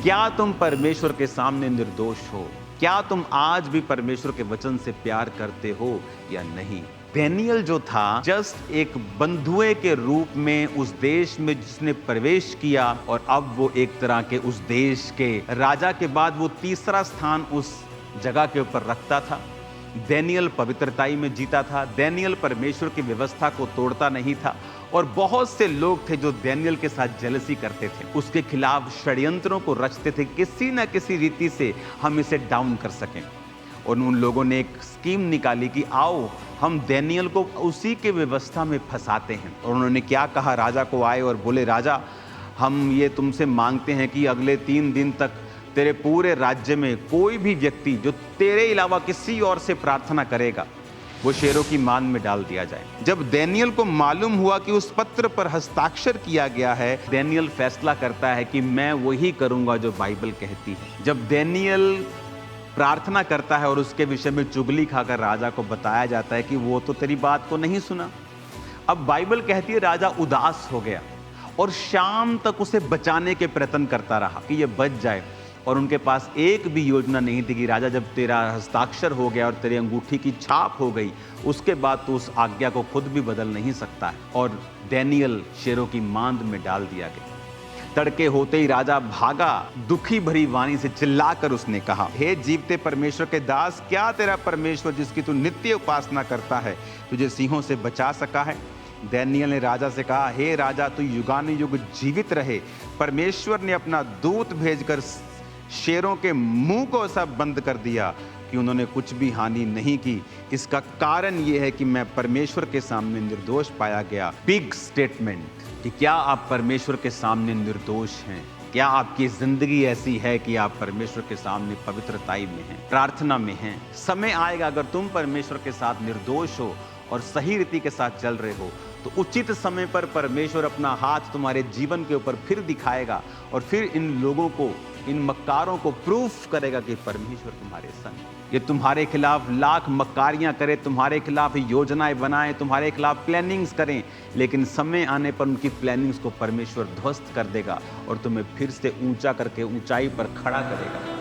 क्या तुम परमेश्वर के सामने निर्दोष हो? क्या तुम आज भी परमेश्वर के वचन से प्यार करते हो या नहीं? दानियेल जो था जस्ट एक बंधुए के रूप में उस देश में जिसने प्रवेश किया, और अब वो एक तरह के उस देश के राजा के बाद वो तीसरा स्थान उस जगह के ऊपर रखता था। दानियेल पवित्रताई में जीता था। दानियेल परमेश्वर की व्यवस्था को तोड़ता नहीं था। और बहुत से लोग थे जो दानियेल के साथ जेलसी करते थे, उसके खिलाफ षड्यंत्रों को रचते थे, किसी न किसी रीति से हम इसे डाउन कर सकें। और उन लोगों ने एक स्कीम निकाली कि आओ हम दानियेल को उसी के व्यवस्था में फंसाते हैं। और उन्होंने क्या कहा, राजा को आए और बोले, राजा हम ये तुमसे मांगते हैं कि अगले 3 दिन तक तेरे पूरे राज्य में कोई भी व्यक्ति जो तेरे अलावा किसी और से प्रार्थना करेगा वो शेरों की मान में डाल दिया जाए। जब दानियेल को मालूम हुआ कि उस पत्र पर हस्ताक्षर किया गया है, दानियेल फैसला करता है कि मैं वही करूंगा जो बाइबल कहती है। जब दानियेल प्रार्थना करता है और उसके विषय में चुगली खाकर राजा को बताया जाता है कि वो तो तेरी बात को नहीं सुना। अब बाइबल कहती है राजा उदास हो गया और शाम तक उसे बचाने के प्रयत्न करता रहा कि ये बच जाए। और उनके पास एक भी योजना नहीं थी कि राजा जब तेरा हस्ताक्षर हो गया और तेरी अंगूठी की छाप हो गई, उसके बाद तो उस आज्ञा को खुद भी बदल नहीं सकता है। और दानियेल शेरों की मांद में डाल दिया गया। तड़के होते ही राजा भागा, दुखी भरी वाणी से चिल्लाकर उसने कहा, हे जीवते परमेश्वर के दास, क्या तेरा परमेश्वर जिसकी तू नित्य उपासना करता है तुझे सिंहों से बचा सका है? दानियेल ने राजा से कहा, हे राजा, तू युगानुयुग जीवित रहे। परमेश्वर ने अपना दूत भेजकर शेरों के मुंह को ऐसा बंद कर दिया कि उन्होंने कुछ भी हानि नहीं की। इसका कारण यह है कि मैं परमेश्वर के सामने निर्दोष पाया गया। बिग स्टेटमेंट कि क्या आप परमेश्वर के सामने निर्दोष हैं? क्या आपकी जिंदगी ऐसी है कि आप परमेश्वर के सामने पवित्रताई में हैं, प्रार्थना में हैं? समय आएगा, अगर तुम परमेश्वर के साथ निर्दोष हो और सही रीति के साथ चल रहे हो, तो उचित समय पर परमेश्वर अपना हाथ तुम्हारे जीवन के ऊपर फिर दिखाएगा और फिर इन लोगों को, इन मक्कारों को प्रूफ करेगा कि परमेश्वर तुम्हारे संग। ये तुम्हारे खिलाफ लाख मक्कारियां करे, तुम्हारे खिलाफ योजनाएं बनाएं, तुम्हारे खिलाफ प्लानिंग्स करें, लेकिन समय आने पर उनकी प्लानिंग्स को परमेश्वर ध्वस्त कर देगा और तुम्हें फिर से ऊंचा करके ऊंचाई पर खड़ा करेगा।